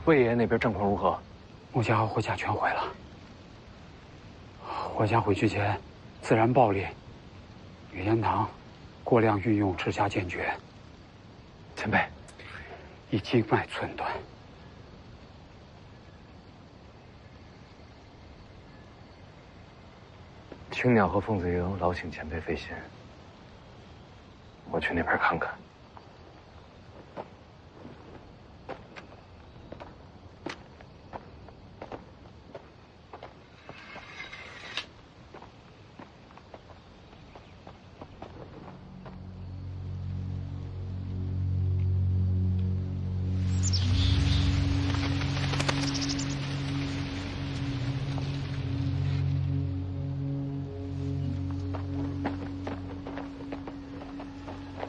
魏爷爷那边战况如何？穆家和霍家全毁了。霍家回去前，自然暴力，雨烟堂过量运用赤霞剑诀。前辈，已经脉寸断。青鸟和凤子营劳请前辈费心，我去那边看看。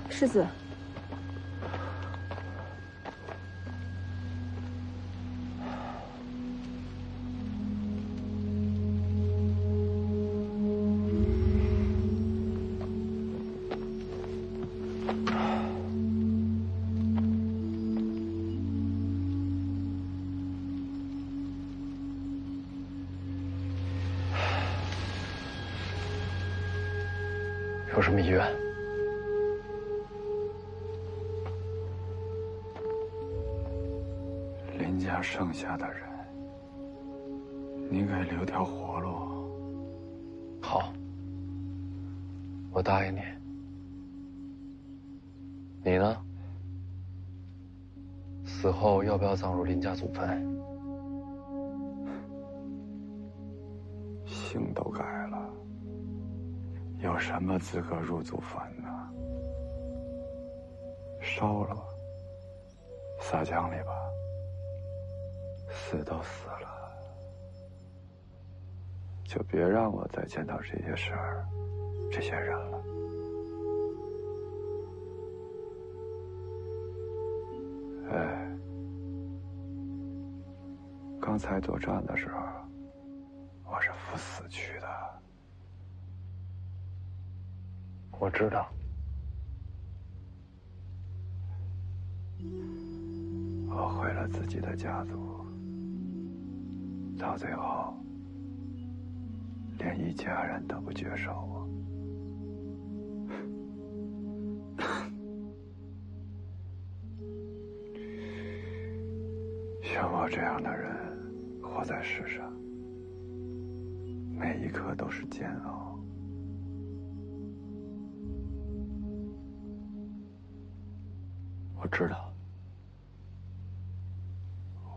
世子，有什么遗愿？林家剩下的人，你给留条活路，好，我答应你。你呢？死后要不要葬入林家祖坟？姓都改了，有什么资格入祖坟呢？烧了吧，撒江里吧，死都死了，就别让我再见到这些事儿、这些人了。哎，刚才作战的时候，我是赴死去的。我知道。我毁了自己的家族，到最后，连一家人都不接受我。像我这样的人，活在世上，每一刻都是煎熬。我知道。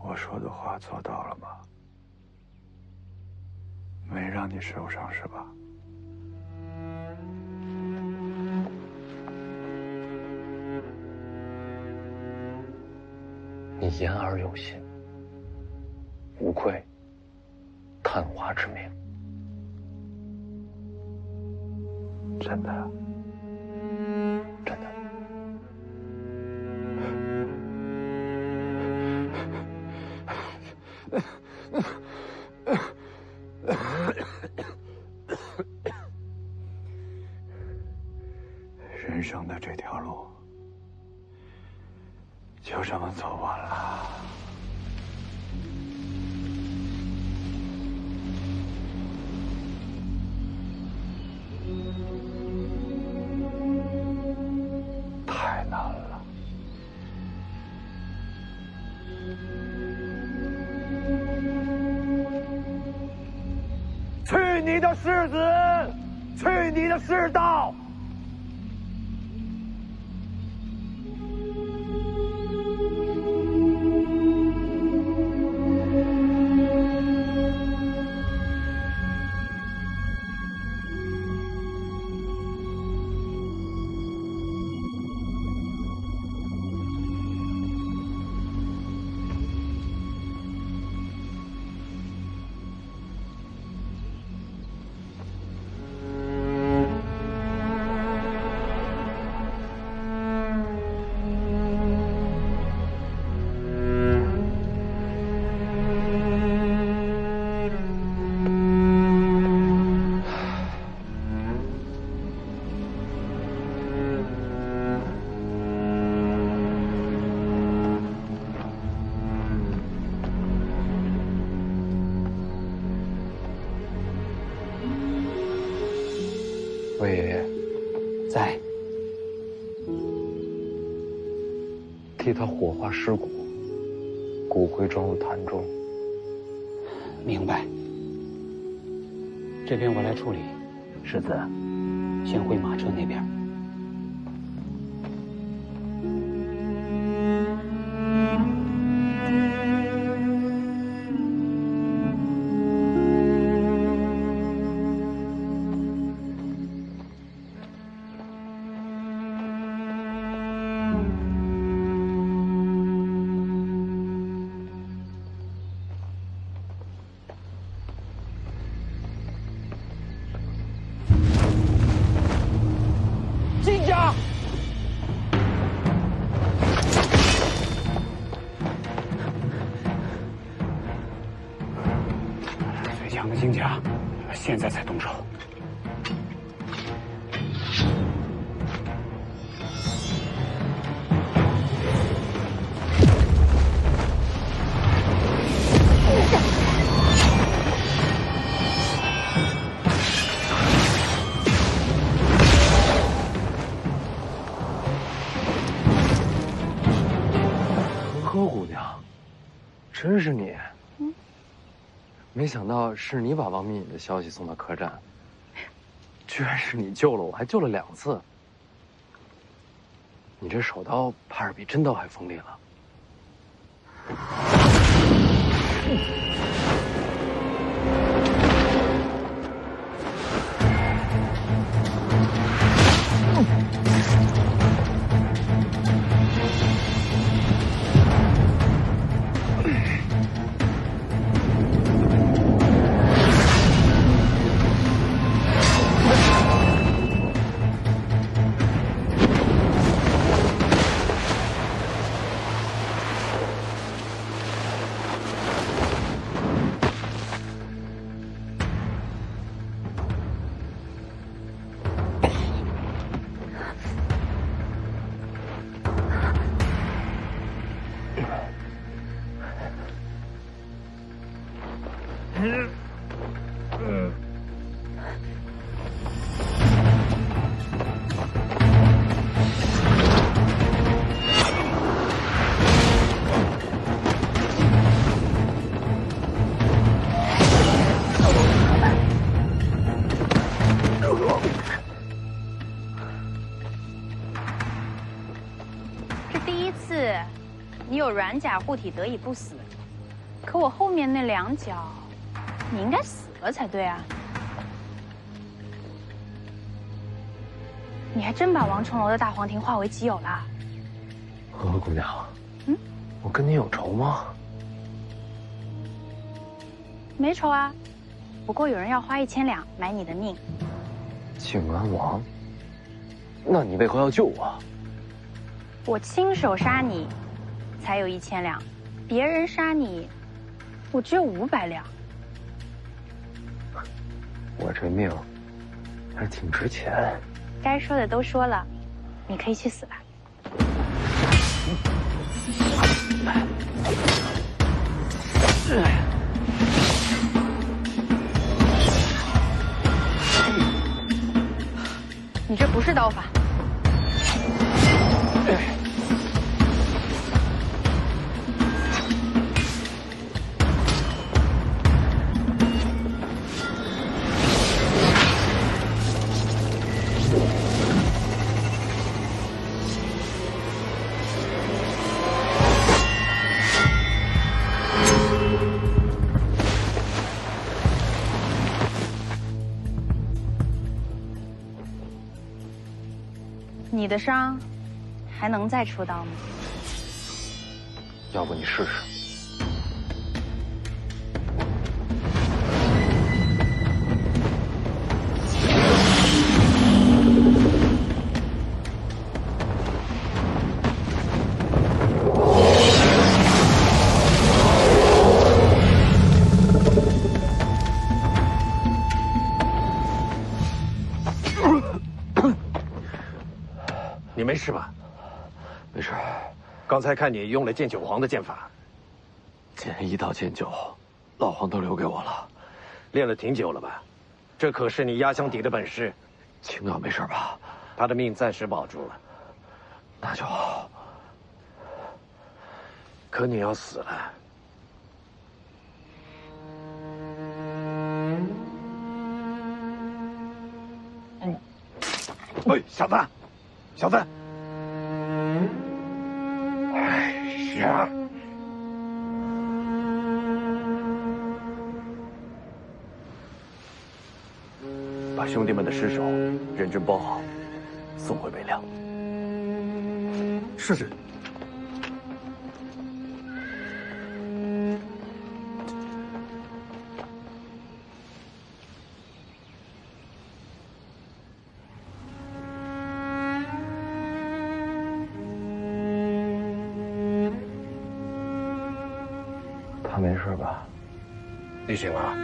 我说的话做到了吗？没让你受伤是吧？你言而有信，无愧探花之名。真的？真的。人生的这条路就这么走完了。太难了。去你的世子，去你的世道！魏爷爷在，替他火化尸骨，骨灰装入坛中。明白。这边我来处理，世子，先回马车那边。金家，最强的金家，现在才动手。柯姑娘，真是你！没想到是你把王明隐的消息送到客栈。居然是你救了我，还救了2次。你这手刀怕是比真刀还锋利了。你有软甲护体得以不死，可我后面那2脚，你应该死了才对啊！你还真把王重楼的大黄庭化为己有了。何姑娘，我跟你有仇吗？没仇啊，不过有人要花1000两买你的命。靖安王，那你为何要救我？我亲手杀你，才有1000两；别人杀你，我只有500两。我这命还是挺值钱。该说的都说了，你可以去死了。你这不是刀法。你的伤还能再出刀吗？要不你试试。你没事吧？没事。刚才看你用了剑九皇的剑法，剑1到剑9，老皇都留给我了。练了挺久了吧？这可是你压箱底的本事。青鸟没事吧？他的命暂时保住了，那就好。可你要死了。喂，小子，小子！哎呀！把兄弟们的尸首认真包好，送回北凉。是。他没事吧？李醒啊，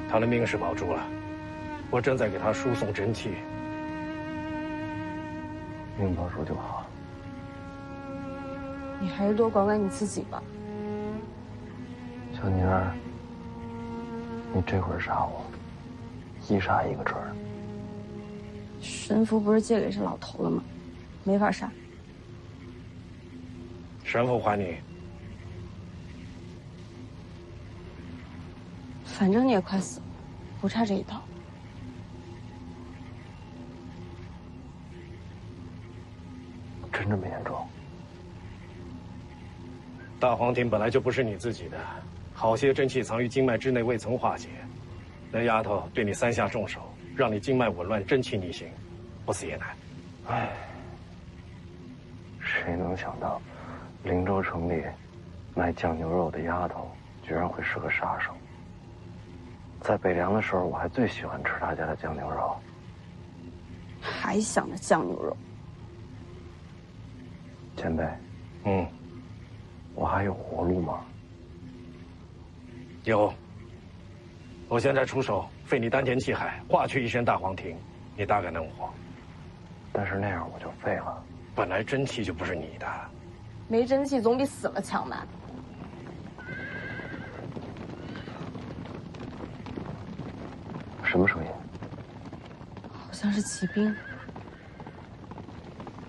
他的命是保住了，我正在给他输送真气。命保住就好。你还是多管管你自己吧。小妮儿，你这会儿杀我，一杀一个准儿。神符不是借给这老头了吗？没法杀。神符还你。反正你也快死了，不差这一刀。真这么严重？大黄庭本来就不是你自己的，好些真气藏于经脉之内，未曾化解。那丫头对你3下重手，让你经脉紊乱，真气逆行，不死也难。唉，谁能想到，灵州城里卖酱牛肉的丫头，居然会是个杀手。在北凉的时候，我还最喜欢吃他家的酱牛肉。还想着酱牛肉？前辈，我还有活路吗？有。我现在出手，废你丹田气海，化去一身大黄庭，你大概能活。但是那样我就废了。本来真气就不是你的，没真气总比死了强吧？什么声音？好像是骑兵。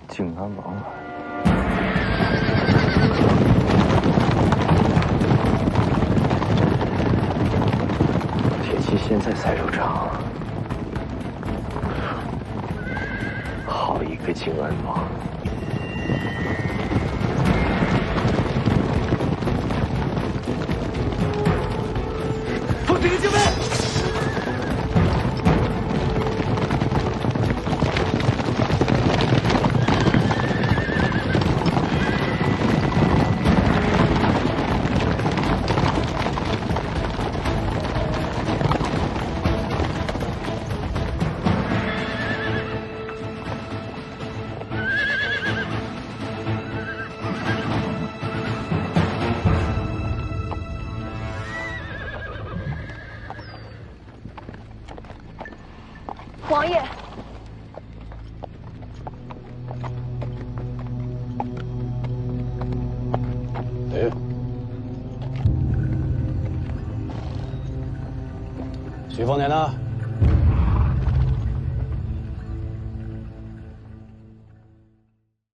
靖安王来。铁骑现在才入场，好一个靖安王！奉这个救命！王爷，许丰年呢？